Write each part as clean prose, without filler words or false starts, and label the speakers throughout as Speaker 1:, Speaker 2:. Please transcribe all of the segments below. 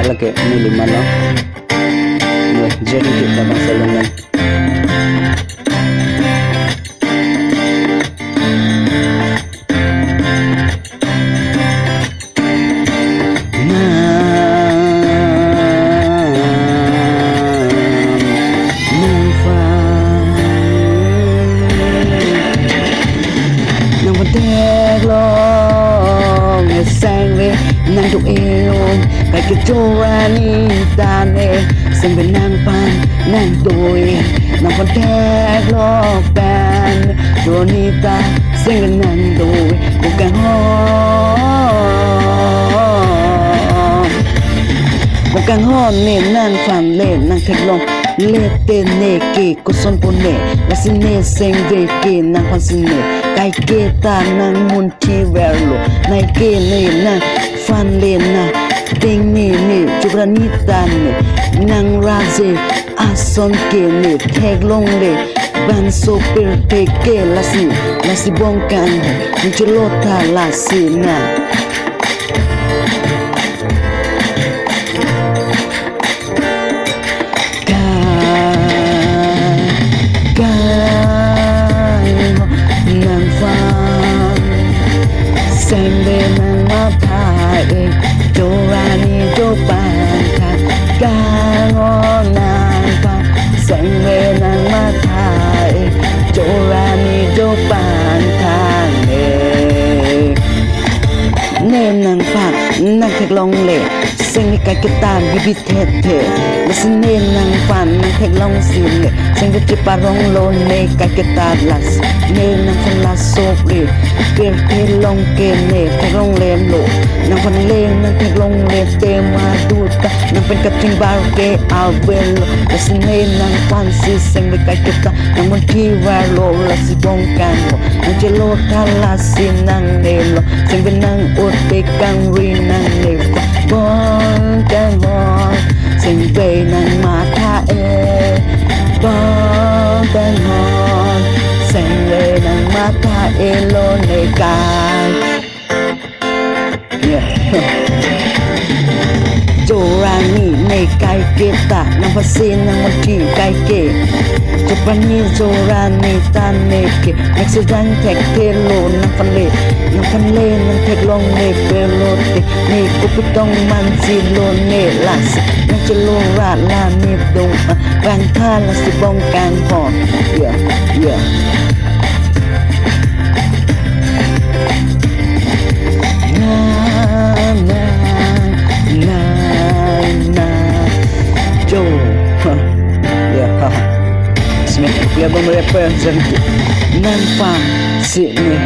Speaker 1: talaga ni lima lang. Jadi kita bangsa lengan. Nang tụi yêu cái chora ni ta nè xem bên nàng pan nàng tôi nàng còn thét lo pan rồi ni ta xem bên nàng tôi một cái hòn nên nàng phản lên nàng thẹt lòng lê tên nè kì cô son po nè là xin nè xem về kì nàng phản xin nè cái kê ta nàng muốn chi về lo này kê nè nàng fan lena ting ni jubranita ni nang raze ason ke ni thek long le ban so per te ke lasi bongkan ni cholota lasi na nang fan sang le nang ma Jorani Jopanta Gangonapa Sangre Matai Jorani Jopanta Name nang pa nang thek long le sing cái tan bibit the la sin nang pan nang thek long sin le sing cái parong lo ne cái tan las ne nang fan la sopri per te long ke ne thek long le lo nang fan le nang thek long le te ma duta nang pen kating bar ke avelo la sin nang pan si sing cái tan nang mon ki wa lo la si bong kan mo nang chelo ta la sin nang ne lo sing ben nang te kang ri nang ne bon kan bon sing ve nang ma tha e bon kan bon sing ve nang ma tha e lo ne kai Jorani ne kai ke ta nang pasin nang mati kai ke Jopani Jorani ta ne ke accident tek te lo nang fan le nang tek long ne pe lo te ne ko pitong man si lo ne las nang chelo ra la ne dong bang tha la si bong kan ho yeah Ya bang rapper zanti nampak sini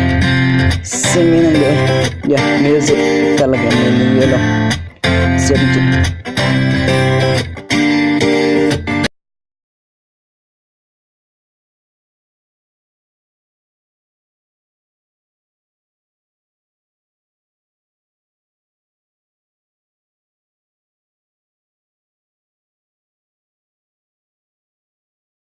Speaker 1: nang dia ya music talaga ni yelo zanti